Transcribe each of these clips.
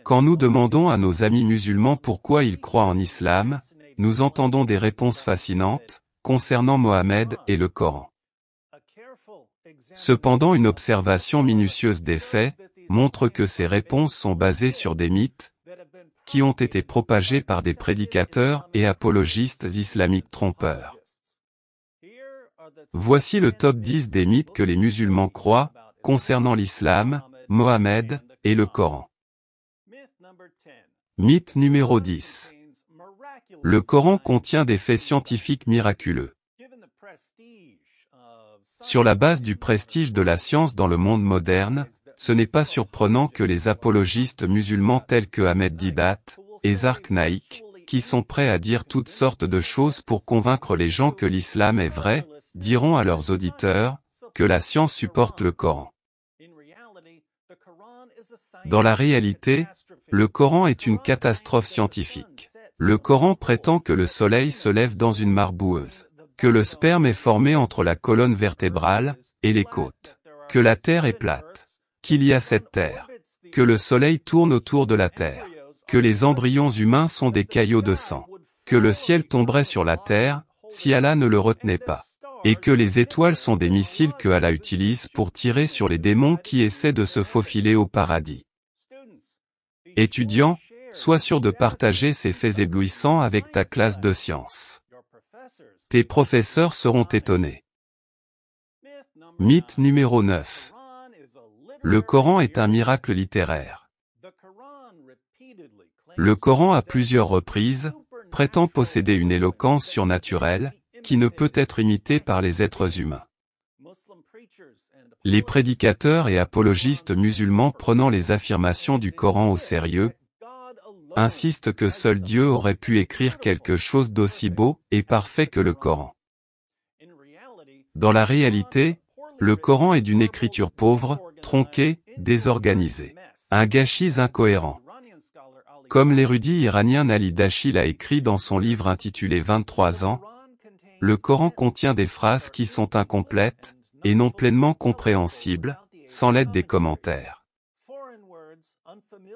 Quand nous demandons à nos amis musulmans pourquoi ils croient en islam, nous entendons des réponses fascinantes concernant Mohammed et le Coran. Cependant, une observation minutieuse des faits montre que ces réponses sont basées sur des mythes qui ont été propagés par des prédicateurs et apologistes islamiques trompeurs. Voici le top 10 des mythes que les musulmans croient concernant l'islam, Mohammed et le Coran. Mythe numéro 10. Le Coran contient des faits scientifiques miraculeux. Sur la base du prestige de la science dans le monde moderne, ce n'est pas surprenant que les apologistes musulmans tels que Ahmed Didat et Zakir Naik, qui sont prêts à dire toutes sortes de choses pour convaincre les gens que l'islam est vrai, diront à leurs auditeurs que la science supporte le Coran. Dans la réalité, le Coran est une catastrophe scientifique. Le Coran prétend que le soleil se lève dans une mare boueuse, que le sperme est formé entre la colonne vertébrale et les côtes, que la Terre est plate, qu'il y a 7 terres, que le soleil tourne autour de la Terre, que les embryons humains sont des caillots de sang, que le ciel tomberait sur la Terre si Allah ne le retenait pas, et que les étoiles sont des missiles que Allah utilise pour tirer sur les démons qui essaient de se faufiler au paradis. Étudiant, sois sûr de partager ces faits éblouissants avec ta classe de sciences. Tes professeurs seront étonnés. Mythe numéro 9. Le Coran est un miracle littéraire. Le Coran à plusieurs reprises prétend posséder une éloquence surnaturelle qui ne peut être imitée par les êtres humains. Les prédicateurs et apologistes musulmans prenant les affirmations du Coran au sérieux, insistent que seul Dieu aurait pu écrire quelque chose d'aussi beau et parfait que le Coran. Dans la réalité, le Coran est d'une écriture pauvre, tronquée, désorganisée. Un gâchis incohérent. Comme l'érudit iranien Nali Dashil l'a écrit dans son livre intitulé 23 ans, le Coran contient des phrases qui sont incomplètes et non pleinement compréhensibles, sans l'aide des commentaires.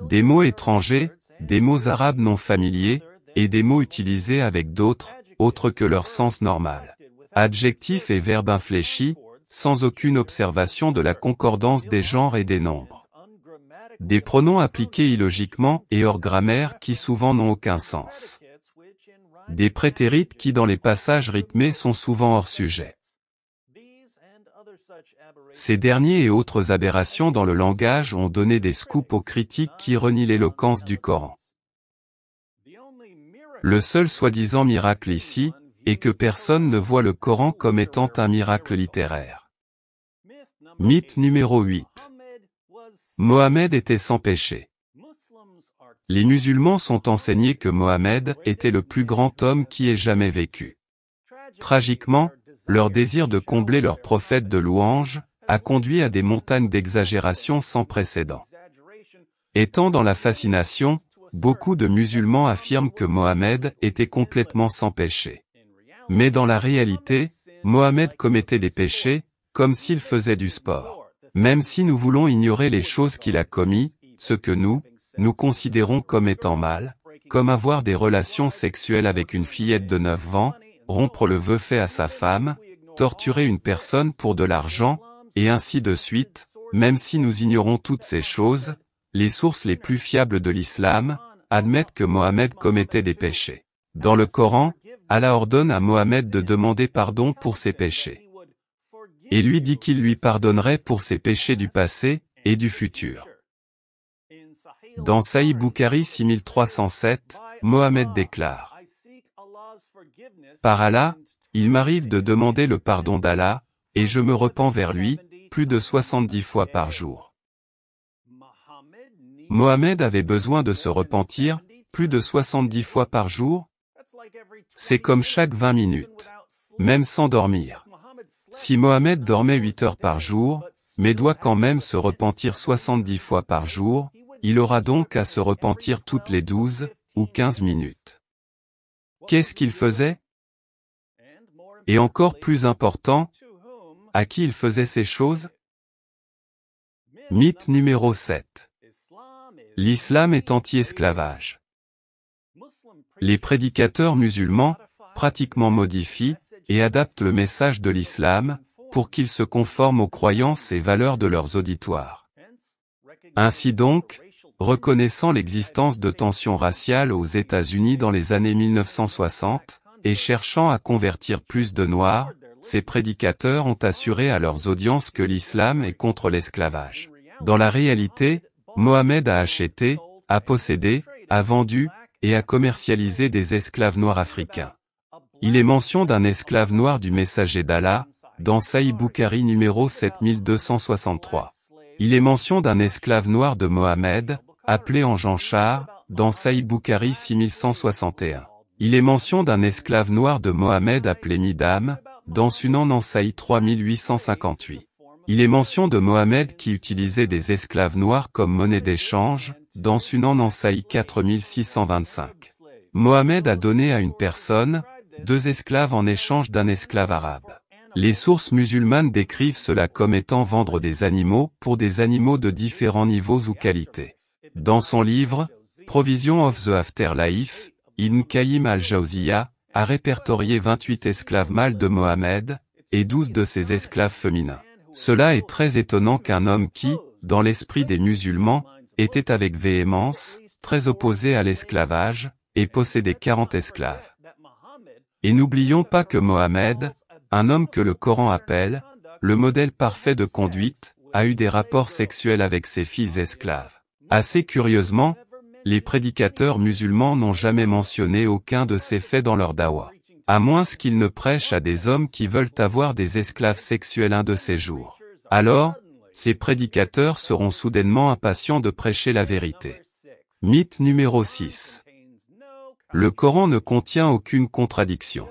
Des mots étrangers, des mots arabes non familiers, et des mots utilisés avec d'autres, autres que leur sens normal. Adjectifs et verbes infléchis, sans aucune observation de la concordance des genres et des nombres. Des pronoms appliqués illogiquement et hors grammaire qui souvent n'ont aucun sens. Des prétérites qui dans les passages rythmés sont souvent hors sujet. Ces derniers et autres aberrations dans le langage ont donné des scoops aux critiques qui renient l'éloquence du Coran. Le seul soi-disant miracle ici est que personne ne voit le Coran comme étant un miracle littéraire. Mythe numéro 8. Mohammed était sans péché. Les musulmans sont enseignés que Mohammed était le plus grand homme qui ait jamais vécu. Tragiquement, leur désir de combler leur prophète de louanges a conduit à des montagnes d'exagération sans précédent. Étant dans la fascination, beaucoup de musulmans affirment que Mohammed était complètement sans péché. Mais dans la réalité, Mohammed commettait des péchés, comme s'il faisait du sport. Même si nous voulons ignorer les choses qu'il a commis, ce que nous considérons comme étant mal, comme avoir des relations sexuelles avec une fillette de 9 ans, rompre le vœu fait à sa femme, torturer une personne pour de l'argent, et ainsi de suite, même si nous ignorons toutes ces choses, les sources les plus fiables de l'islam admettent que Mohammed commettait des péchés. Dans le Coran, Allah ordonne à Mohammed de demander pardon pour ses péchés. Et lui dit qu'il lui pardonnerait pour ses péchés du passé et du futur. Dans Sahih Bukhari 6307, Mohammed déclare : Par Allah, il m'arrive de demander le pardon d'Allah, et je me repens vers lui, plus de 70 fois par jour. Mohammed avait besoin de se repentir, plus de 70 fois par jour. C'est comme chaque 20 minutes. Même sans dormir. Si Mohammed dormait 8 heures par jour, mais doit quand même se repentir 70 fois par jour, il aura donc à se repentir toutes les 12 ou 15 minutes. Qu'est-ce qu'il faisait? Et encore plus important, à qui il faisait ces choses? Mythe numéro 7. L'islam est anti-esclavage. Les prédicateurs musulmans, pratiquement modifient et adaptent le message de l'islam, pour qu'il se conforme aux croyances et valeurs de leurs auditoires. Ainsi donc, reconnaissant l'existence de tensions raciales aux États-Unis dans les années 1960, et cherchant à convertir plus de Noirs, ces prédicateurs ont assuré à leurs audiences que l'islam est contre l'esclavage. Dans la réalité, Mohammed a acheté, a possédé, a vendu, et a commercialisé des esclaves noirs africains. Il est mention d'un esclave noir du messager d'Allah, dans Sahih Bukhari numéro 7263. Il est mention d'un esclave noir de Mohammed, appelé en Janchar, dans Sahih Bukhari 6161. Il est mention d'un esclave noir de Mohammed appelé Midam, dans Sunan en Sahih 3858. Il est mention de Mohammed qui utilisait des esclaves noirs comme monnaie d'échange, dans Sunan en Sahih 4625. Mohammed a donné à une personne 2 esclaves en échange d'un esclave arabe. Les sources musulmanes décrivent cela comme étant vendre des animaux pour des animaux de différents niveaux ou qualités. Dans son livre, Provision of the Afterlife, Ibn Qayyim al-Jawziyya a répertorié 28 esclaves mâles de Mohammed, et 12 de ses esclaves féminins. Cela est très étonnant qu'un homme qui, dans l'esprit des musulmans, était avec véhémence, très opposé à l'esclavage, ait possédé 40 esclaves. Et n'oublions pas que Mohammed, un homme que le Coran appelle le modèle parfait de conduite, a eu des rapports sexuels avec ses filles esclaves. Assez curieusement, les prédicateurs musulmans n'ont jamais mentionné aucun de ces faits dans leur dawa. À moins qu'ils ne prêchent à des hommes qui veulent avoir des esclaves sexuels un de ces jours. Alors, ces prédicateurs seront soudainement impatients de prêcher la vérité. Mythe numéro 6. Le Coran ne contient aucune contradiction.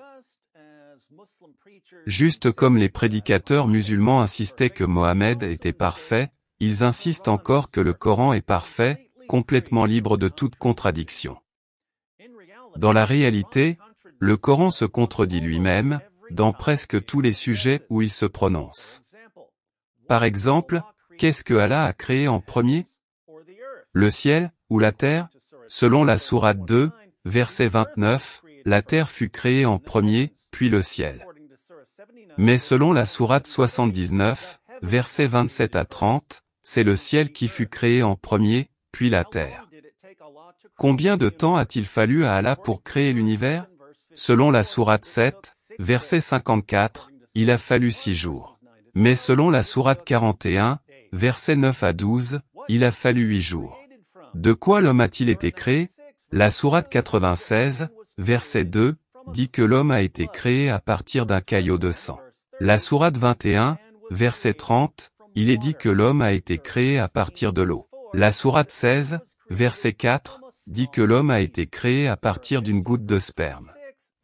Juste comme les prédicateurs musulmans insistaient que Mohammed était parfait, ils insistent encore que le Coran est parfait, complètement libre de toute contradiction. Dans la réalité, le Coran se contredit lui-même, dans presque tous les sujets où il se prononce. Par exemple, qu'est-ce que Allah a créé en premier? Le ciel, ou la terre? Selon la sourate 2, verset 29, la terre fut créée en premier, puis le ciel. Mais selon la sourate 79, versets 27 à 30, c'est le ciel qui fut créé en premier, puis la terre. Combien de temps a-t-il fallu à Allah pour créer l'univers? Selon la sourate 7, verset 54, il a fallu 6 jours. Mais selon la sourate 41, versets 9 à 12, il a fallu 8 jours. De quoi l'homme a-t-il été créé? La sourate 96, verset 2, dit que l'homme a été créé à partir d'un caillot de sang. La sourate 21, verset 30, il est dit que l'homme a été créé à partir de l'eau. La sourate 16, verset 4, dit que l'homme a été créé à partir d'une goutte de sperme.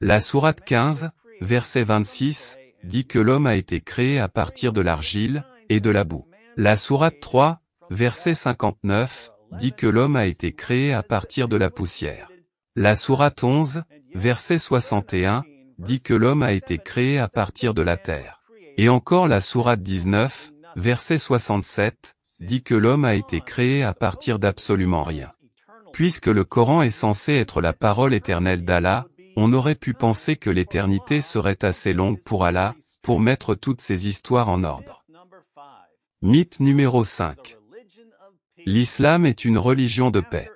La sourate 15, verset 26, dit que l'homme a été créé à partir de l'argile et de la boue. La sourate 3, verset 59, dit que l'homme a été créé à partir de la poussière. La sourate 11, verset 61, dit que l'homme a été créé à partir de la terre. Et encore la sourate 19, verset 67, dit que l'homme a été créé à partir d'absolument rien. Puisque le Coran est censé être la parole éternelle d'Allah, on aurait pu penser que l'éternité serait assez longue pour Allah, pour mettre toutes ces histoires en ordre. Mythe numéro 5. L'islam est une religion de paix.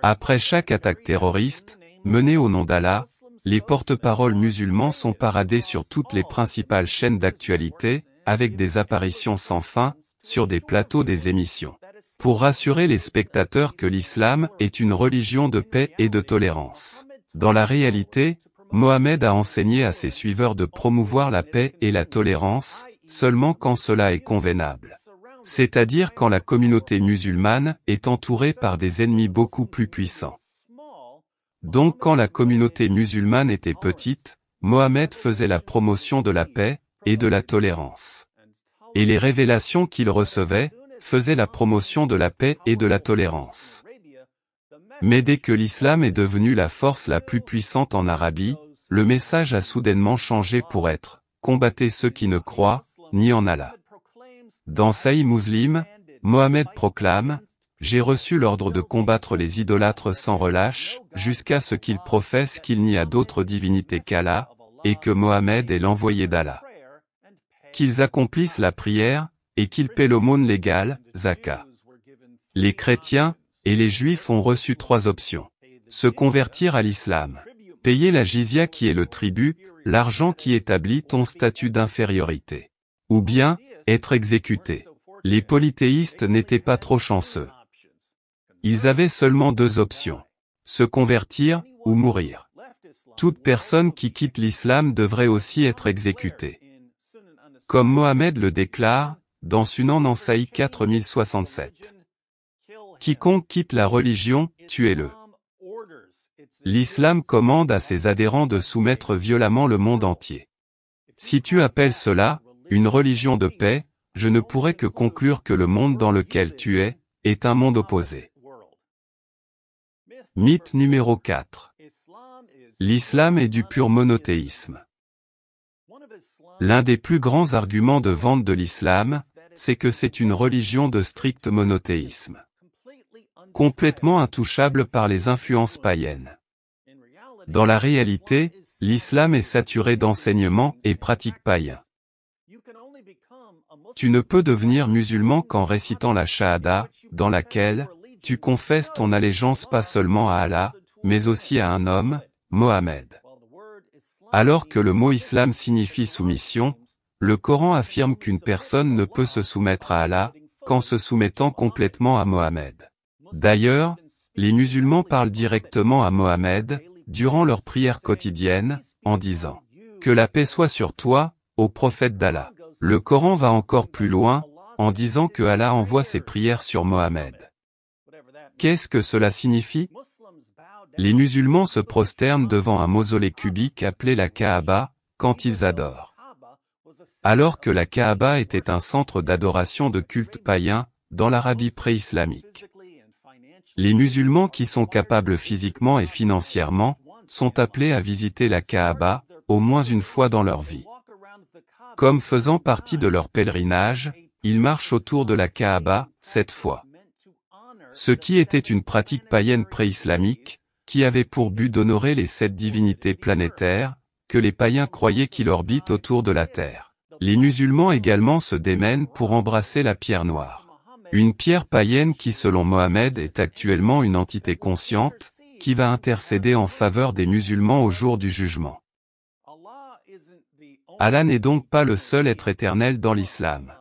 Après chaque attaque terroriste, menée au nom d'Allah, les porte-paroles musulmans sont paradés sur toutes les principales chaînes d'actualité, avec des apparitions sans fin, sur des plateaux des émissions. Pour rassurer les spectateurs que l'islam est une religion de paix et de tolérance. Dans la réalité, Mohammed a enseigné à ses suiveurs de promouvoir la paix et la tolérance, seulement quand cela est convenable. C'est-à-dire quand la communauté musulmane est entourée par des ennemis beaucoup plus puissants. Donc quand la communauté musulmane était petite, Mohammed faisait la promotion de la paix et de la tolérance. Et les révélations qu'il recevait faisaient la promotion de la paix et de la tolérance. Mais dès que l'islam est devenu la force la plus puissante en Arabie, le message a soudainement changé pour être « Combattez ceux qui ne croient, ni en Allah ». Dans Sahih Muslim, Mohammed proclame J'ai reçu l'ordre de combattre les idolâtres sans relâche, jusqu'à ce qu'ils professent qu'il n'y a d'autre divinité qu'Allah, et que Mohammed est l'envoyé d'Allah. Qu'ils accomplissent la prière, et qu'ils paient l'aumône légale, zakat. Les chrétiens et les juifs ont reçu 3 options. Se convertir à l'islam. Payer la jizya qui est le tribut, l'argent qui établit ton statut d'infériorité. Ou bien, être exécuté. Les polythéistes n'étaient pas trop chanceux. Ils avaient seulement 2 options. Se convertir, ou mourir. Toute personne qui quitte l'islam devrait aussi être exécutée. Comme Mohammed le déclare, dans Sunan Nasaï 4067. Quiconque quitte la religion, tuez-le. L'islam commande à ses adhérents de soumettre violemment le monde entier. Si tu appelles cela une religion de paix, je ne pourrais que conclure que le monde dans lequel tu es est un monde opposé. Mythe numéro 4. L'islam est du pur monothéisme. L'un des plus grands arguments de vente de l'islam, c'est que c'est une religion de strict monothéisme. Complètement intouchable par les influences païennes. Dans la réalité, l'islam est saturé d'enseignements et pratiques païens. Tu ne peux devenir musulman qu'en récitant la shahada, dans laquelle tu confesses ton allégeance pas seulement à Allah, mais aussi à un homme, Mohammed. Alors que le mot islam signifie soumission, le Coran affirme qu'une personne ne peut se soumettre à Allah qu'en se soumettant complètement à Mohammed. D'ailleurs, les musulmans parlent directement à Mohammed durant leur prière quotidienne, en disant « Que la paix soit sur toi, ô prophète d'Allah ». Le Coran va encore plus loin, en disant que Allah envoie ses prières sur Mohammed. Qu'est-ce que cela signifie? Les musulmans se prosternent devant un mausolée cubique appelé la Kaaba, quand ils adorent. Alors que la Kaaba était un centre d'adoration de culte païen, dans l'Arabie pré-islamique. Les musulmans qui sont capables physiquement et financièrement, sont appelés à visiter la Kaaba, au moins une fois dans leur vie. Comme faisant partie de leur pèlerinage, ils marchent autour de la Kaaba, 7 fois. Ce qui était une pratique païenne pré-islamique, qui avait pour but d'honorer les 7 divinités planétaires, que les païens croyaient qu'il orbite autour de la Terre. Les musulmans également se démènent pour embrasser la pierre noire. Une pierre païenne qui selon Mohammed est actuellement une entité consciente, qui va intercéder en faveur des musulmans au jour du jugement. Allah n'est donc pas le seul être éternel dans l'islam.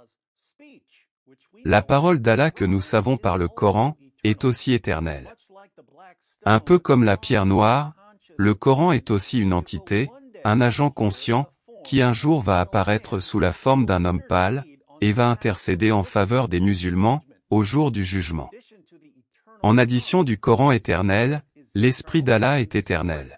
La parole d'Allah que nous savons par le Coran, est aussi éternelle. Un peu comme la pierre noire, le Coran est aussi une entité, un agent conscient, qui un jour va apparaître sous la forme d'un homme pâle, et va intercéder en faveur des musulmans, au jour du jugement. En addition du Coran éternel, l'esprit d'Allah est éternel.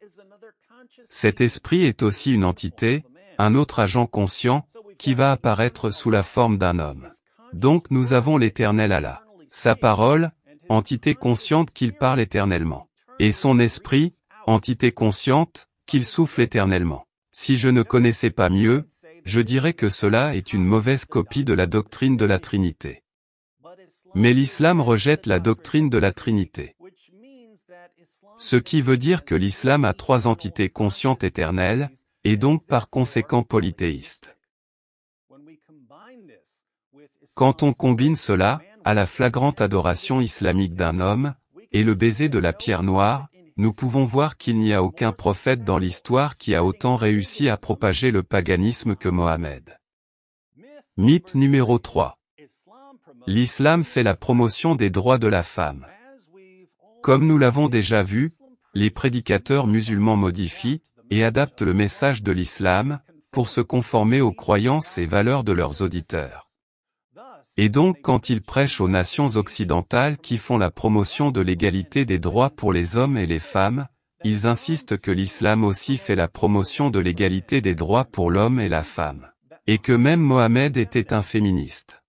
Cet esprit est aussi une entité, un autre agent conscient, qui va apparaître sous la forme d'un homme. Donc nous avons l'éternel Allah. Sa parole, entité consciente qu'il parle éternellement. Et son esprit, entité consciente, qu'il souffle éternellement. Si je ne connaissais pas mieux, je dirais que cela est une mauvaise copie de la doctrine de la Trinité. Mais l'islam rejette la doctrine de la Trinité. Ce qui veut dire que l'islam a 3 entités conscientes éternelles, et donc par conséquent polythéiste. Quand on combine cela, à la flagrante adoration islamique d'un homme, et le baiser de la pierre noire, nous pouvons voir qu'il n'y a aucun prophète dans l'histoire qui a autant réussi à propager le paganisme que Mohammed. Mythe numéro 3. L'islam fait la promotion des droits de la femme. Comme nous l'avons déjà vu, les prédicateurs musulmans modifient et adaptent le message de l'islam, pour se conformer aux croyances et valeurs de leurs auditeurs. Et donc quand ils prêchent aux nations occidentales qui font la promotion de l'égalité des droits pour les hommes et les femmes, ils insistent que l'islam aussi fait la promotion de l'égalité des droits pour l'homme et la femme. Et que même Mohammed était un féministe.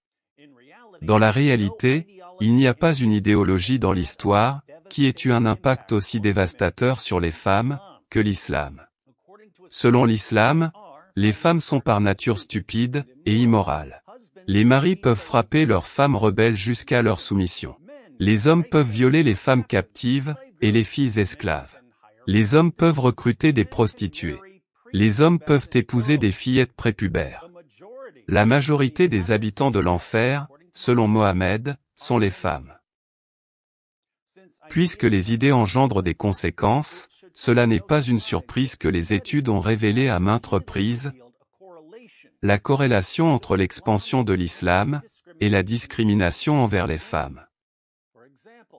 Dans la réalité, il n'y a pas une idéologie dans l'histoire, qui ait eu un impact aussi dévastateur sur les femmes, que l'islam. Selon l'islam, les femmes sont par nature stupides et immorales. Les maris peuvent frapper leurs femmes rebelles jusqu'à leur soumission. Les hommes peuvent violer les femmes captives et les filles esclaves. Les hommes peuvent recruter des prostituées. Les hommes peuvent épouser des fillettes prépubères. La majorité des habitants de l'enfer, selon Mohammed, sont les femmes. Puisque les idées engendrent des conséquences, cela n'est pas une surprise que les études ont révélé à maintes reprises la corrélation entre l'expansion de l'islam et la discrimination envers les femmes.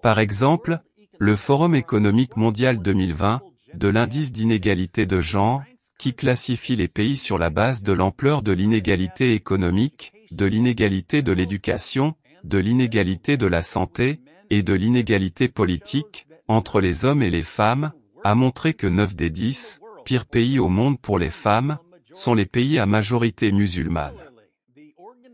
Par exemple, le Forum économique mondial 2020, de l'indice d'inégalité de genre, qui classifie les pays sur la base de l'ampleur de l'inégalité économique, de l'inégalité de l'éducation, de l'inégalité de la santé, et de l'inégalité politique, entre les hommes et les femmes, a montré que 9 des 10, pires pays au monde pour les femmes, sont les pays à majorité musulmane.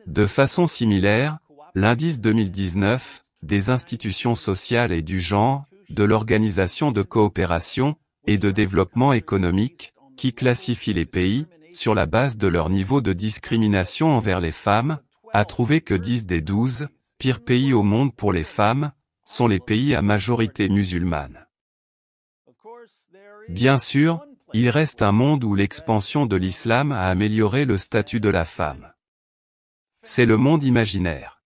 De façon similaire, l'indice 2019, des institutions sociales et du genre, de l'Organisation de coopération et de développement économique, qui classifie les pays, sur la base de leur niveau de discrimination envers les femmes, a trouvé que 10 des 12, pires pays au monde pour les femmes, sont les pays à majorité musulmane. Bien sûr, il reste un monde où l'expansion de l'islam a amélioré le statut de la femme. C'est le monde imaginaire.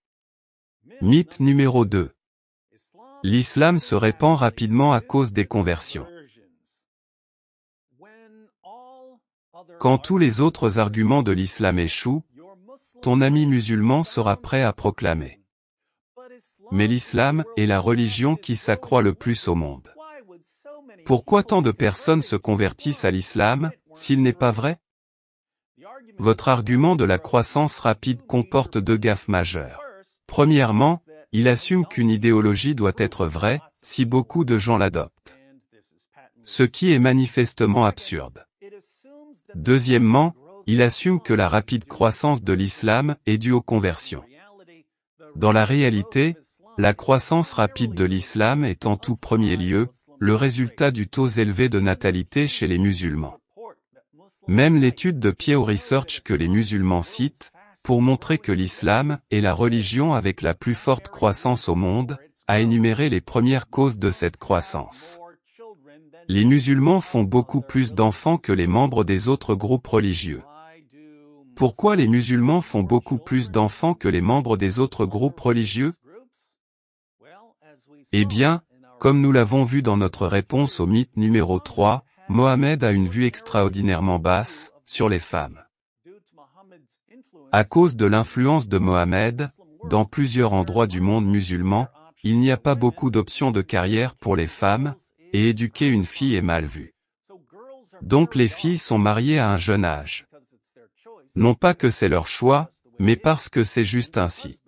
Mythe numéro 2. L'islam se répand rapidement à cause des conversions. Quand tous les autres arguments de l'islam échouent, ton ami musulman sera prêt à proclamer. Mais l'islam est la religion qui s'accroît le plus au monde. Pourquoi tant de personnes se convertissent à l'islam, s'il n'est pas vrai? Votre argument de la croissance rapide comporte 2 gaffes majeures. Premièrement, il assume qu'une idéologie doit être vraie, si beaucoup de gens l'adoptent. Ce qui est manifestement absurde. Deuxièmement, il assume que la rapide croissance de l'islam est due aux conversions. Dans la réalité, la croissance rapide de l'islam est en tout premier lieu, le résultat du taux élevé de natalité chez les musulmans. Même l'étude de Pew Research que les musulmans citent, pour montrer que l'islam est la religion avec la plus forte croissance au monde, a énuméré les premières causes de cette croissance. Les musulmans font beaucoup plus d'enfants que les membres des autres groupes religieux. Pourquoi les musulmans font beaucoup plus d'enfants que les membres des autres groupes religieux? Eh bien, comme nous l'avons vu dans notre réponse au mythe numéro 3, Mohammed a une vue extraordinairement basse sur les femmes. À cause de l'influence de Mohammed, dans plusieurs endroits du monde musulman, il n'y a pas beaucoup d'options de carrière pour les femmes, et éduquer une fille est mal vu. Donc les filles sont mariées à un jeune âge. Non pas que c'est leur choix, mais parce que c'est juste ainsi.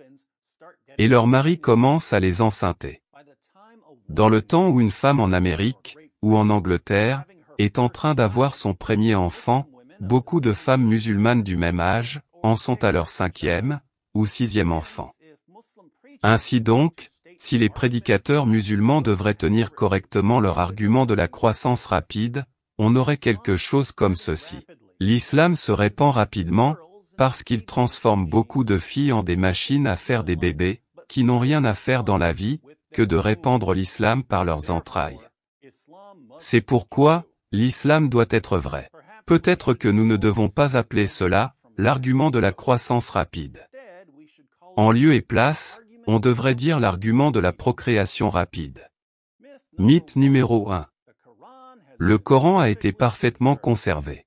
Et leur mari commence à les enceinter. Dans le temps où une femme en Amérique, ou en Angleterre, est en train d'avoir son premier enfant, beaucoup de femmes musulmanes du même âge, en sont à leur 5e, ou 6e enfant. Ainsi donc, si les prédicateurs musulmans devraient tenir correctement leur argument de la croissance rapide, on aurait quelque chose comme ceci. L'islam se répand rapidement, parce qu'il transforme beaucoup de filles en des machines à faire des bébés, qui n'ont rien à faire dans la vie, que de répandre l'islam par leurs entrailles. C'est pourquoi, l'islam doit être vrai. Peut-être que nous ne devons pas appeler cela, l'argument de la croissance rapide. En lieu et place, on devrait dire l'argument de la procréation rapide. Mythe numéro 1. Le Coran a été parfaitement conservé.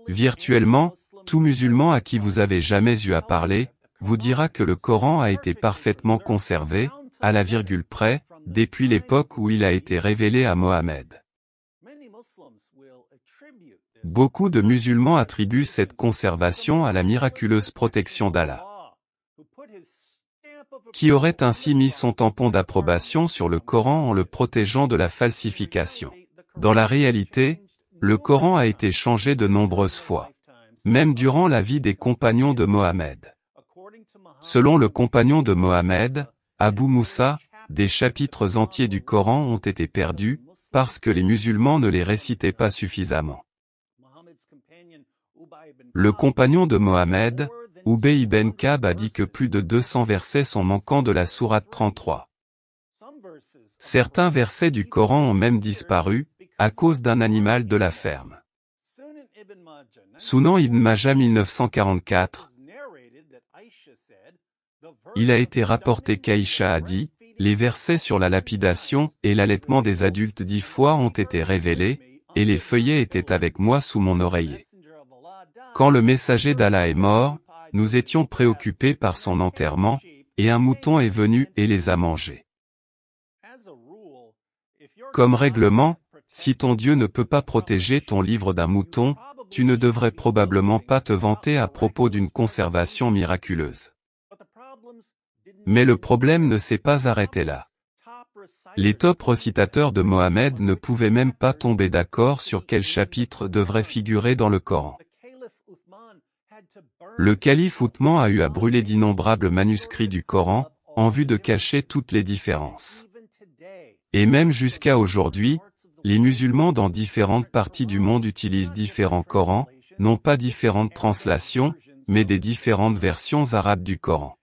Virtuellement, tout musulman à qui vous avez jamais eu à parler, vous dira que le Coran a été parfaitement conservé, à la virgule près, depuis l'époque où il a été révélé à Mohammed. Beaucoup de musulmans attribuent cette conservation à la miraculeuse protection d'Allah, qui aurait ainsi mis son tampon d'approbation sur le Coran en le protégeant de la falsification. Dans la réalité, le Coran a été changé de nombreuses fois, même durant la vie des compagnons de Mohammed. Selon le compagnon de Mohammed, Abu Moussa, des chapitres entiers du Coran ont été perdus, parce que les musulmans ne les récitaient pas suffisamment. Le compagnon de Mohammed, Ubay ibn Ka'b a dit que plus de 200 versets sont manquants de la sourate 33. Certains versets du Coran ont même disparu, à cause d'un animal de la ferme. Sunan ibn Majah 1944. Il a été rapporté qu'Aïcha a dit, les versets sur la lapidation et l'allaitement des adultes 10 fois ont été révélés, et les feuillets étaient avec moi sous mon oreiller. Quand le messager d'Allah est mort, nous étions préoccupés par son enterrement, et un mouton est venu et les a mangés. Comme règlement, si ton Dieu ne peut pas protéger ton livre d'un mouton, tu ne devrais probablement pas te vanter à propos d'une conservation miraculeuse. Mais le problème ne s'est pas arrêté là. Les top recitateurs de Mohammed ne pouvaient même pas tomber d'accord sur quel chapitre devrait figurer dans le Coran. Le calife Othman a eu à brûler d'innombrables manuscrits du Coran, en vue de cacher toutes les différences. Et même jusqu'à aujourd'hui, les musulmans dans différentes parties du monde utilisent différents Corans, non pas différentes translations, mais des différentes versions arabes du Coran.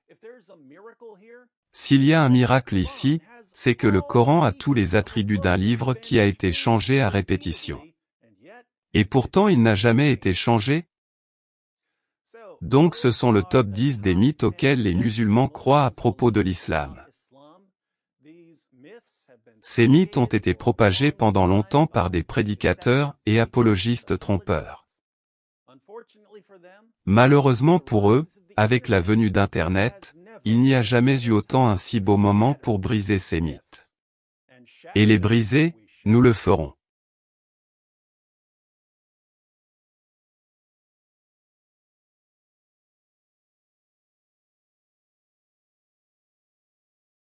S'il y a un miracle ici, c'est que le Coran a tous les attributs d'un livre qui a été changé à répétition. Et pourtant il n'a jamais été changé. Donc ce sont le top 10 des mythes auxquels les musulmans croient à propos de l'islam. Ces mythes ont été propagés pendant longtemps par des prédicateurs et apologistes trompeurs. Malheureusement pour eux, avec la venue d'Internet, il n'y a jamais eu autant un si beau moment pour briser ces mythes. Et les briser, nous le ferons.